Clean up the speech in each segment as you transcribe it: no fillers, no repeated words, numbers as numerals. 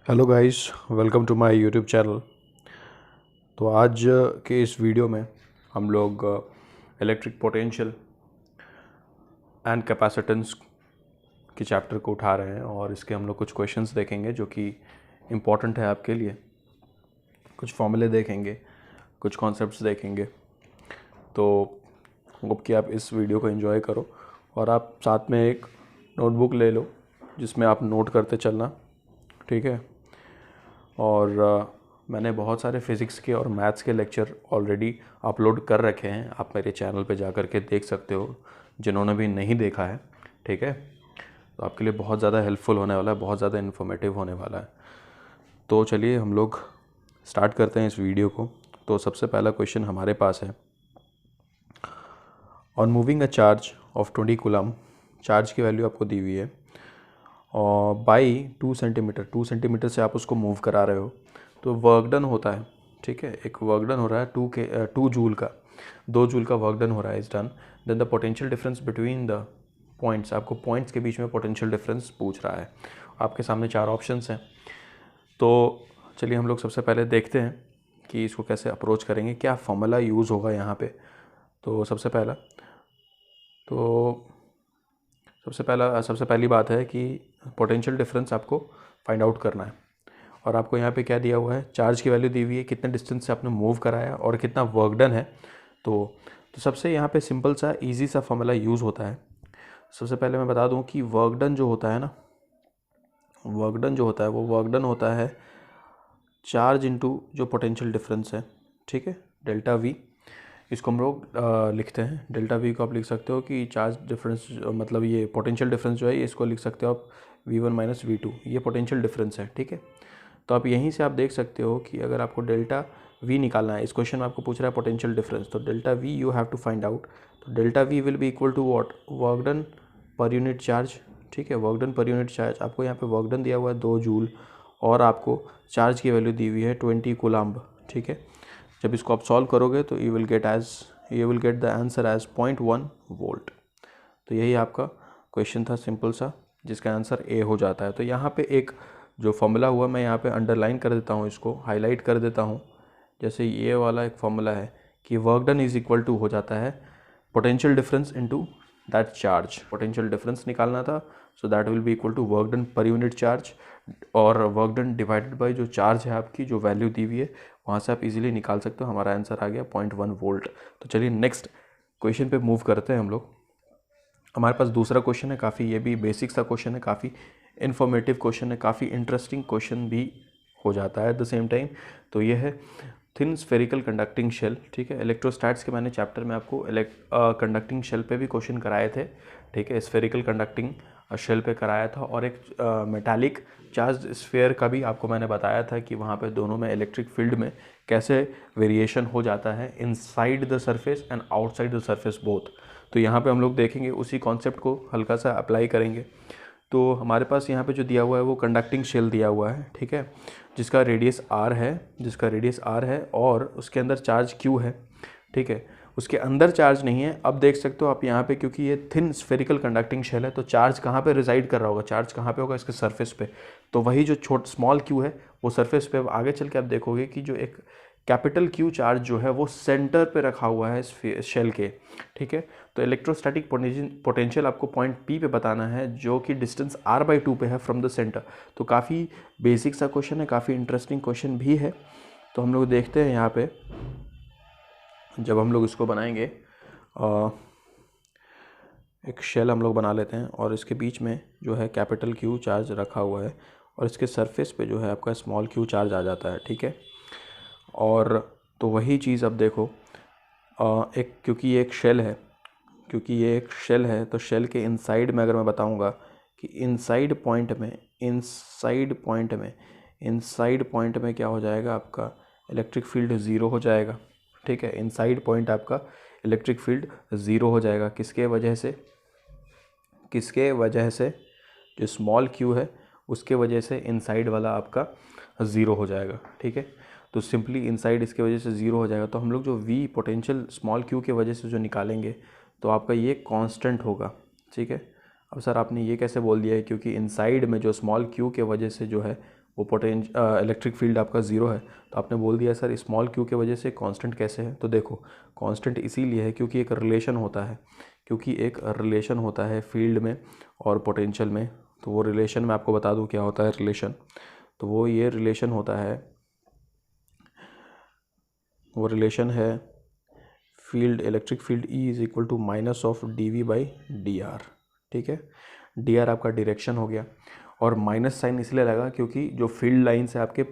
Hello guys, welcome to my YouTube channel. तो आज के इस वीडियो में हम लोग इलेक्ट्रिक पोटेंशियल एंड कैपेसिटेंस के चैप्टर को उठा रहे हैं और इसके हम लोग कुछ क्वेश्चंस देखेंगे जो कि इम्पॉर्टेंट है आपके लिए। कुछ फॉर्मूले देखेंगे, कुछ कॉन्सेप्ट्स देखेंगे। तो होप कि आप इस वीडियो को एंजॉय करो और आप साथ में एक नोटबुक ले लो जिसमें आप नोट करते चलना, ठीक है। और मैंने बहुत सारे फिज़िक्स के और मैथ्स के लेक्चर ऑलरेडी अपलोड कर रखे हैं, आप मेरे चैनल पे जा कर के देख सकते हो जिन्होंने भी नहीं देखा है, ठीक है। तो आपके लिए बहुत ज़्यादा हेल्पफुल होने वाला है, बहुत ज़्यादा इन्फॉर्मेटिव होने वाला है। तो चलिए हम लोग स्टार्ट करते हैं इस वीडियो को। तो सबसे पहला क्वेश्चन हमारे पास है, on moving a charge of 20 coulomb, charge की वैल्यू आपको दी हुई है और बाई 2 सेंटीमीटर, 2 सेंटीमीटर से आप उसको मूव करा रहे हो, तो वर्क डन होता है, ठीक है। एक वर्क डन हो रहा है 2 जूल का, 2 जूल का वर्क डन हो रहा है, is done. Then the potential difference between the points, आपको पॉइंट्स के बीच में पोटेंशियल डिफरेंस पूछ रहा है। आपके सामने 4 ऑप्शंस हैं। तो चलिए हम लोग सबसे पहले देखते हैं कि इसको कैसे अप्रोच करेंगे, क्या फॉर्मूला यूज़ होगा यहाँ पे। तो सबसे पहली बात है कि पोटेंशियल डिफरेंस आपको फाइंड आउट करना है। और आपको यहाँ पे क्या दिया हुआ है, चार्ज की वैल्यू दी हुई है, कितने डिस्टेंस से आपने मूव कराया और कितना वर्क डन है। तो सबसे यहाँ पे सिंपल सा इजी सा फॉर्मूला यूज़ होता है। सबसे पहले मैं बता दूँ कि वर्क डन जो होता है ना, वर्क डन जो होता है वो वर्क डन होता है चार्ज इंटू जो पोटेंशियल डिफरेंस है, ठीक है, डेल्टा वी। इसको हम लोग लिखते हैं, डेल्टा वी को आप लिख सकते हो कि चार्ज डिफरेंस, मतलब ये पोटेंशियल डिफरेंस जो है इसको लिख सकते हो आप V1 माइनस V2, ये पोटेंशियल डिफरेंस है, ठीक है। तो आप यहीं से आप देख सकते हो कि अगर आपको डेल्टा वी निकालना है, इस क्वेश्चन में आपको पूछ रहा है पोटेंशियल डिफरेंस, तो delta V you have to find out. तो delta V will be equal to what, work done per unit charge, ठीक है। Work done per unit charge, आपको यहाँ पे वर्क डन दिया हुआ है 2 जूल और आपको चार्ज की वैल्यू दी हुई है 20 कूलम्ब, ठीक है। जब इसको आप सॉल्व करोगे तो you will get the answer as 0.1 volt. तो यही आपका क्वेश्चन था, सिंपल सा, जिसका आंसर ए हो जाता है। तो यहाँ पे एक जो फॉर्मूला हुआ मैं यहाँ पे अंडरलाइन कर देता हूँ, इसको हाईलाइट कर देता हूँ। जैसे ये वाला एक फॉर्मूला है कि work done is equal to हो जाता है potential difference into that charge. Potential difference निकालना था, so that will be equal to work done per unit charge, और वर्क डन डिवाइडेड बाय जो चार्ज है आपकी, जो वैल्यू दी हुई है वहाँ से आप इजीली निकाल सकते हो। हमारा आंसर आ गया 0.1 वोल्ट। तो चलिए नेक्स्ट क्वेश्चन पे मूव करते हैं हम लोग। हमारे पास दूसरा क्वेश्चन है, काफ़ी ये भी बेसिक सा क्वेश्चन है, काफ़ी इन्फॉर्मेटिव क्वेश्चन है, काफ़ी इंटरेस्टिंग क्वेश्चन भी हो जाता है एट द सेम टाइम। तो ये है थिन स्फेरिकल कंडक्टिंग शेल, ठीक है। इलेक्ट्रोस्टैट्स के मैंने चैप्टर में आपको कंडक्टिंग शेल पे भी क्वेश्चन कराए थे, ठीक है। स्फेरिकल कंडक्टिंग शेल पे कराया था, और एक मेटालिक चार्ज स्फेयर का भी आपको मैंने बताया था कि वहाँ पे दोनों में इलेक्ट्रिक फील्ड में कैसे वेरिएशन हो जाता है inside the surface and outside the surface both. तो यहाँ पे हम लोग देखेंगे, उसी कॉन्सेप्ट को हल्का सा अप्लाई करेंगे। तो हमारे पास यहाँ पे जो दिया हुआ है वो कंडक्टिंग शेल दिया हुआ है, ठीक है, जिसका रेडियस r है और उसके अंदर चार्ज q है, ठीक है। उसके अंदर चार्ज नहीं है। अब देख सकते हो आप यहाँ पे, क्योंकि ये थिन स्फेरिकल कंडक्टिंग शेल है, तो चार्ज कहाँ पे रिजाइड कर रहा होगा, चार्ज कहाँ पे होगा, इसके सरफेस पे। तो वही जो स्मॉल q है वो सरफेस पे। अब आगे चल के आप देखोगे कि जो एक कैपिटल Q चार्ज जो है वो सेंटर पे रखा हुआ है शेल के, ठीक है। तो इलेक्ट्रोस्टैटिक पोटेंशियल आपको पॉइंट P पे बताना है, जो कि डिस्टेंस r/2 पे है फ्रॉम द सेंटर। तो काफ़ी बेसिक सा क्वेश्चन है, काफ़ी इंटरेस्टिंग क्वेश्चन भी है। तो हम लोग देखते हैं यहाँ पे, जब हम लोग इसको बनाएंगे, एक शेल हम लोग बना लेते हैं और इसके बीच में जो है कैपिटल Q चार्ज रखा हुआ है और इसके सरफेस पे जो है आपका स्मॉल q चार्ज आ जाता है, ठीक है। और तो वही चीज़ अब देखो, क्योंकि ये एक शेल है, तो शेल के इनसाइड में अगर मैं बताऊंगा कि इनसाइड पॉइंट में क्या हो जाएगा, आपका इलेक्ट्रिक फील्ड ज़ीरो हो जाएगा, ठीक है। इनसाइड पॉइंट आपका इलेक्ट्रिक फील्ड ज़ीरो हो जाएगा, किसके वजह से जो स्मॉल q है उसके वजह से इनसाइड वाला आपका ज़ीरो हो जाएगा, ठीक है। तो सिंपली इनसाइड इसके वजह से ज़ीरो हो जाएगा। तो हम लोग जो v पोटेंशियल स्मॉल q के वजह से जो निकालेंगे, तो आपका ये कांस्टेंट होगा, ठीक है। अब सर आपने ये कैसे बोल दिया है, क्योंकि इनसाइड में जो स्मॉल q के वजह से जो है वो इलेक्ट्रिक फील्ड आपका ज़ीरो है। तो आपने बोल दिया सर स्मॉल क्यू के वजह से कांस्टेंट कैसे है, तो देखो कांस्टेंट इसीलिए है क्योंकि एक रिलेशन होता है फील्ड में और पोटेंशियल में। तो वो रिलेशन मैं आपको बता दूं क्या होता है रिलेशन। तो वो ये रिलेशन होता है, वो रिलेशन है field, electric field E is equal to minus of dV/dr। ठीक है, dr आपका डायरेक्शन हो गया, और माइनस साइन इसलिए लगा क्योंकि जो फील्ड लाइन से आपके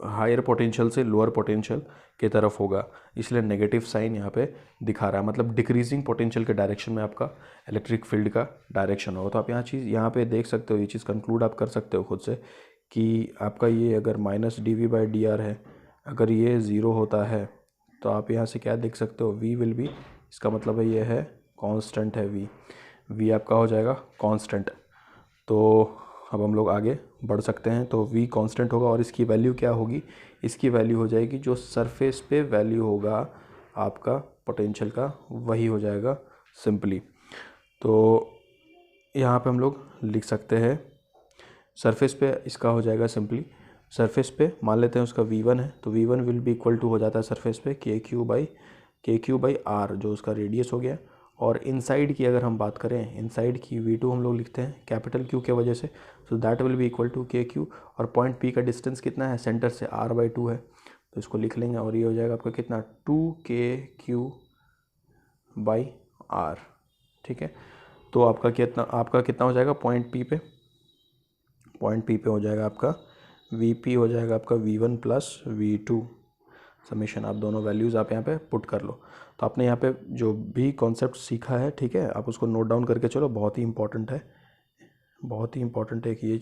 हायर पोटेंशियल से लोअर पोटेंशियल की तरफ होगा, इसलिए नेगेटिव साइन यहाँ पे दिखा रहा है, मतलब डिक्रीजिंग पोटेंशियल के डायरेक्शन में आपका इलेक्ट्रिक फील्ड का डायरेक्शन होगा। तो आप यहाँ पे देख सकते हो, ये चीज़ कंक्लूड आप कर सकते हो खुद से कि आपका ये अगर माइनस dV/dr है, अगर ये ज़ीरो होता है तो आप यहाँ से क्या देख सकते हो, v विल बी, इसका मतलब है ये है कांस्टेंट है v आपका हो जाएगा कांस्टेंट। तो अब हम लोग आगे बढ़ सकते हैं। तो v कांस्टेंट होगा और इसकी वैल्यू क्या होगी, इसकी वैल्यू हो जाएगी जो सरफेस पे वैल्यू होगा आपका पोटेंशियल का, वही हो जाएगा सिंपली। तो यहाँ पे हम लोग लिख सकते हैं सरफेस पे इसका हो जाएगा सिंपली, सरफेस पे मान लेते हैं उसका v1 है, तो v1 will be equal to हो जाता है सरफेस पे kq/r जो उसका रेडियस हो गया। और इनसाइड की अगर हम बात करें, इनसाइड की v2 हम लोग लिखते हैं कैपिटल Q के वजह से, so that will be equal to kq, और पॉइंट P का डिस्टेंस कितना है सेंटर से r/2 है, तो इसको लिख लेंगे और ये हो जाएगा आपका कितना 2kq/r। ठीक है, तो आपका कितना हो जाएगा पॉइंट P पे हो जाएगा आपका Vp हो जाएगा आपका v1 प्लस v2 समीशन, आप दोनों वैल्यूज़ आप यहाँ पे पुट कर लो। तो आपने यहाँ पे जो भी कॉन्सेप्ट सीखा है, ठीक है, आप उसको नोट डाउन करके चलो, बहुत ही इंपॉर्टेंट है, बहुत ही इंपॉर्टेंट है कि ये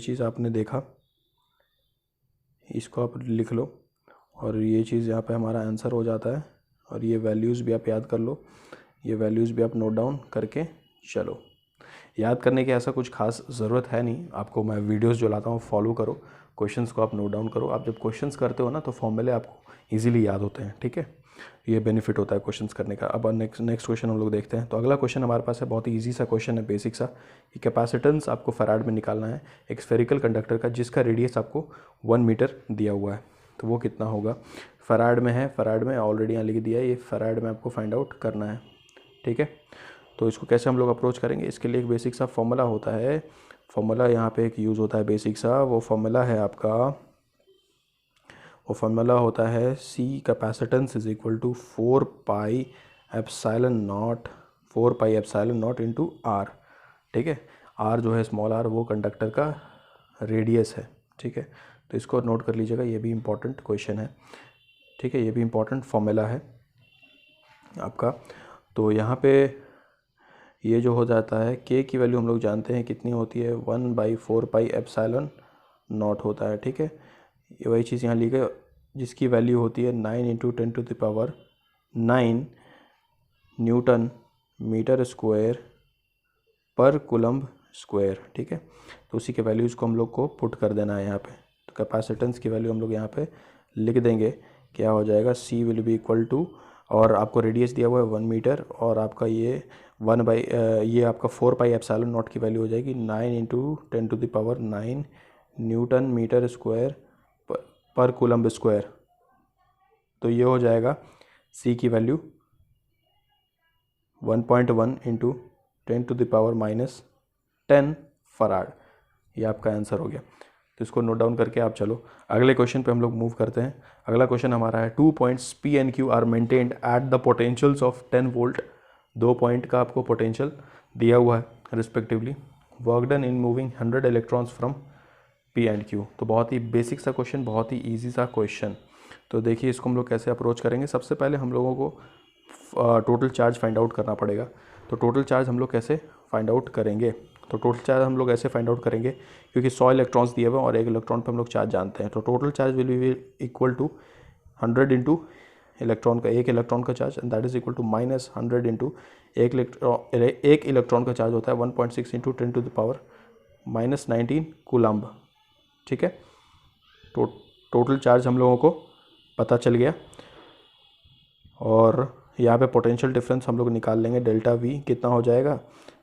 चीज़ आपने देखा, इसको आप लिख लो और ये चीज़ यहाँ पे हमारा आंसर हो जाता है। और ये वैल्यूज़ भी आप याद कर लो, ये वैल्यूज़ भी आप नोट डाउन करके चलो। याद करने की ऐसा कुछ खास ज़रूरत है नहीं, आपको मैं वीडियोस जो लाता हूँ फॉलो करो, क्वेश्चंस को आप नोट डाउन करो। आप जब क्वेश्चंस करते हो ना तो फॉर्मूले आपको इजीली याद होते हैं। ठीक है, ये बेनिफिट होता है क्वेश्चंस करने का। अब नेक्स्ट क्वेश्चन हम लोग देखते हैं। तो अगला क्वेश्चन हमारे पास है, बहुत ही ईजी सा क्वेश्चन है, बेसिक सा, कि कैपेसिटेंस आपको फैराड में निकालना है एक स्फेरिकल कंडक्टर का जिसका रेडियस आपको 1 मीटर दिया हुआ है, तो वो कितना होगा। फैराड में है, फैराड में ऑलरेडी यहाँ लिख दिया है, ये फैराड में आपको फाइंड आउट करना है। ठीक है, तो इसको कैसे हम लोग अप्रोच करेंगे, इसके लिए एक बेसिक सा फॉर्मूला होता है, फॉर्मूला यहाँ पे एक यूज़ होता है बेसिक सा, वो फॉर्मूला होता है C capacitance is equal to 4πε0 into R। ठीक है, R जो है स्मॉल r, वो कंडक्टर का रेडियस है। ठीक है, तो इसको नोट कर लीजिएगा, ये भी इम्पोर्टेंट क्वेश्चन है। ठीक है, ये भी इम्पोर्टेंट फॉर्मूला है आपका। तो यहाँ पे ये जो हो जाता है k की वैल्यू हम लोग जानते हैं कितनी होती है, 1/4πε0 होता है। ठीक है, ये वही चीज़ यहाँ ली गई जिसकी वैल्यू होती है 9 × 10⁹ न्यूटन मीटर स्क्वायर पर कूलम्ब स्क्वायर। ठीक है, तो उसी के वैल्यूज़ को हम लोग को पुट कर देना है यहाँ पे। तो कैपेसिटेंस की वैल्यू हम लोग यहाँ पे लिख देंगे, क्या हो जाएगा, C will be equal to, और आपको रेडियस दिया हुआ है 1 मीटर, और आपका ये ये आपका 4πε0 की वैल्यू हो जाएगी 9 × 10⁹ न्यूटन मीटर स्क्वायर पर कूलम्ब स्क्वायर। तो ये हो जाएगा C की वैल्यू 1.1 × 10⁻10 फराड। ये आपका आंसर हो गया। तो इसको नोट डाउन करके आप चलो, अगले क्वेश्चन पे हम लोग मूव करते हैं। अगला क्वेश्चन हमारा है 2 points P and Q are maintained at the potentials of 10 volt. 2 point का आपको पोटेंशियल दिया हुआ है respectively, work done in moving 100 electrons from P and Q। तो बहुत ही बेसिक सा क्वेश्चन, बहुत ही ईजी सा क्वेश्चन। तो देखिए इसको हम लोग कैसे अप्रोच करेंगे। सबसे पहले हम लोगों को टोटल चार्ज फाइंड आउट करना पड़ेगा। तो टोटल चार्ज हम लोग कैसे फाइंड आउट करेंगे, तो टोटल चार्ज हम लोग ऐसे फाइंड आउट करेंगे, क्योंकि 100 इलेक्ट्रॉन्स दिए हुए हैं और एक इलेक्ट्रॉन पे हम लोग चार्ज जानते हैं। तो total charge will be equal to 100 into electron का, एक इलेक्ट्रॉन का charge, and that is equal to -100 into एक इलेक्ट्रॉन का चार्ज होता है 1.6 इंटू 10⁻−19 कूलम्ब। ठीक है, तो टोटल चार्ज हम लोगों को पता चल गया, और यहाँ पे पोटेंशियल डिफरेंस हम लोग निकाल लेंगे, डेल्टा V कितना हो जाएगा,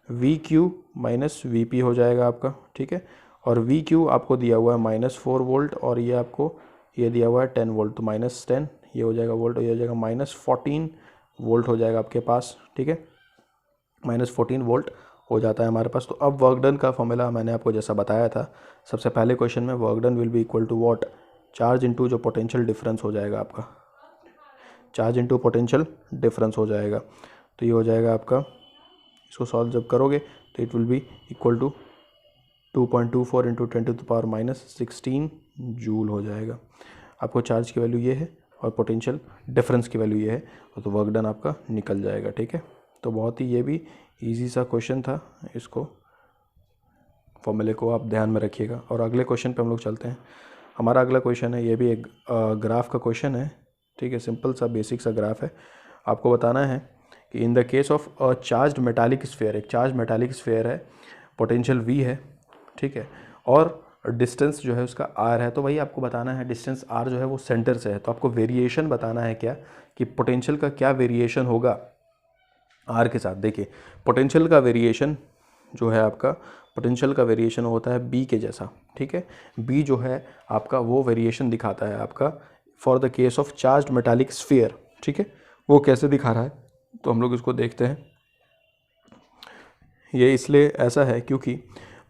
we Q minus V P हो जाएगा आपका, ठीक है। और वी क्यू आपको दिया हुआ है -4 वोल्ट और ये आपको ये दिया हुआ है 10 वोल्ट, तो -10 ये हो जाएगा वोल्ट, ये हो जाएगा -14 वोल्ट हो जाएगा आपके पास, ठीक है। -14 वोल्ट हो जाता है हमारे पास। तो अब वर्क डन का फॉर्मूला मैंने आपको जैसा बताया था सबसे पहले क्वेश्चन में, work done will be equal to what, charge into जो पोटेंशियल डिफरेंस हो जाएगा आपका, चार्ज इनटू पोटेंशियल डिफरेंस हो जाएगा। तो ये हो जाएगा आपका, इसको सॉल्व जब करोगे तो it will be equal to 2.24 into 10⁻16 joule हो जाएगा। आपको चार्ज की वैल्यू ये है और पोटेंशियल डिफरेंस की वैल्यू ये है, तो वर्क डन आपका निकल जाएगा, ठीक है। तो बहुत ही ये भी इजी सा क्वेश्चन था, इसको फॉर्मूले को आप ध्यान में रखिएगा। और अगले क्वेश्चन पे हम लोग चलते हैं। हमारा अगला क्वेश्चन है, ये भी एक ग्राफ का क्वेश्चन है, ठीक है। सिंपल सा बेसिक सा ग्राफ है। आपको बताना है कि in the case of a charged metallic sphere, एक चार्ज मेटालिक स्फीयर है, पोटेंशियल v है, ठीक है, और डिस्टेंस जो है उसका r है। तो वही आपको बताना है, डिस्टेंस r जो है वो सेंटर से है, तो आपको वेरिएशन बताना है क्या, कि पोटेंशियल का क्या वेरिएशन होगा r के साथ। देखिए पोटेंशियल का वेरिएशन जो है आपका, पोटेंशियल का वेरिएशन होता है b के जैसा, ठीक है। b जो है आपका वो वेरिएशन दिखाता है आपका for the case of charged metallic sphere, ठीक है। वो कैसे दिखा रहा है, तो हम लोग इसको देखते हैं। ये इसलिए ऐसा है क्योंकि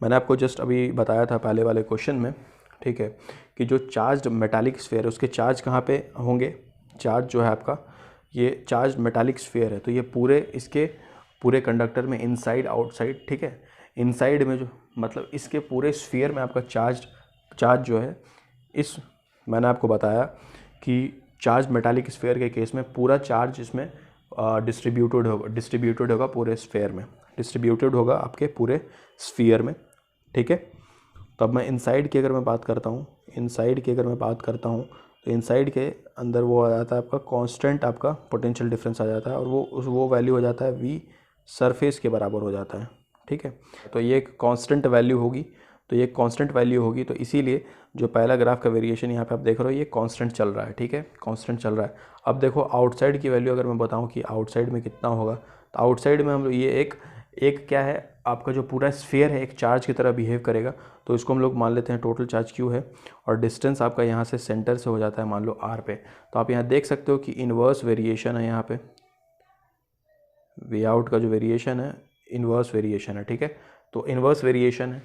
मैंने आपको जस्ट अभी बताया था पहले वाले क्वेश्चन में, ठीक है, कि जो चार्ज्ड मेटालिक स्फीयर है उसके चार्ज कहाँ पे होंगे, चार्ज जो है आपका ये चार्ज मेटालिक स्फीयर है, तो ये पूरे इसके पूरे कंडक्टर में इनसाइड आउटसाइड, ठीक है, इनसाइड में जो मतलब इसके पूरे स्फीयर में आपका चार्ज जो है, इस मैंने आपको बताया कि चार्ज मेटालिक स्फीयर के केस में पूरा चार्ज इसमें डिस्ट्रीब्यूटेड होगा पूरे स्फीयर में, डिस्ट्रीब्यूटेड होगा आपके पूरे स्फीयर में, ठीक है। तो अब मैं इनसाइड की अगर मैं बात करता हूँ, इनसाइड की अगर मैं बात करता हूँ, तो इनसाइड के अंदर वो आ जाता है आपका कांस्टेंट, आपका पोटेंशियल डिफरेंस आ जाता है, और वो वैल्यू हो जाता है v सरफेस के बराबर हो जाता है, ठीक है। तो ये एक कांस्टेंट वैल्यू होगी, तो ये कांस्टेंट वैल्यू होगी, तो इसीलिए जो पहला ग्राफ का वेरिएशन यहाँ पे आप देख रहे हो ये कांस्टेंट चल रहा है, ठीक है, कांस्टेंट चल रहा है। अब देखो आउटसाइड की वैल्यू अगर मैं बताऊँ कि आउटसाइड में कितना होगा, तो आउटसाइड में हम लोग ये एक क्या है आपका जो पूरा स्फीयर है एक चार्ज की तरह बिहेव करेगा, तो इसको हम लोग मान लेते हैं टोटल चार्ज q है, और डिस्टेंस आपका यहाँ से सेंटर से हो जाता है मान लो r पे। तो आप यहाँ देख सकते हो कि इन्वर्स वेरिएशन है, यहाँ पे वी आउट का जो वेरिएशन है इन्वर्स वेरिएशन है, ठीक है। तो इन्वर्स वेरिएशन है,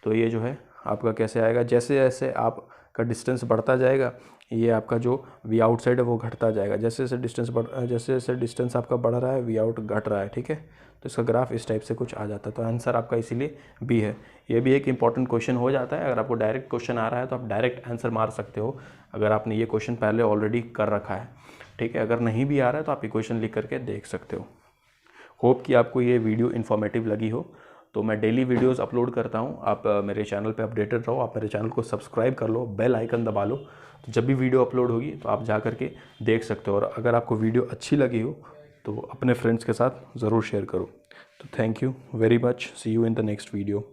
तो ये जो है आपका कैसे आएगा, जैसे जैसे आपका डिस्टेंस बढ़ता जाएगा ये आपका जो वी आउटसाइड है वो घटता जाएगा, जैसे जैसे डिस्टेंस आपका बढ़ रहा है वी आउट घट रहा है, ठीक है। तो इसका ग्राफ इस टाइप से कुछ आ जाता है, तो आंसर आपका इसीलिए बी है। ये भी एक इंपॉर्टेंट क्वेश्चन हो जाता है, अगर आपको डायरेक्ट क्वेश्चन आ रहा है तो आप डायरेक्ट आंसर मार सकते हो, अगर आपने ये क्वेश्चन पहले ऑलरेडी कर रखा है, ठीक है। अगर नहीं भी आ रहा है तो आप ये क्वेश्चन लिख करके देख सकते हो। होप कि आपको ये वीडियो इन्फॉर्मेटिव लगी हो। तो मैं डेली वीडियोस अपलोड करता हूँ, आप मेरे चैनल पे अपडेटेड रहो, आप मेरे चैनल को सब्सक्राइब कर लो, बेल आइकन दबा लो, तो जब भी वीडियो अपलोड होगी तो आप जा करके देख सकते हो। और अगर आपको वीडियो अच्छी लगी हो तो अपने फ्रेंड्स के साथ ज़रूर शेयर करो। तो thank you very much, see you in the next video.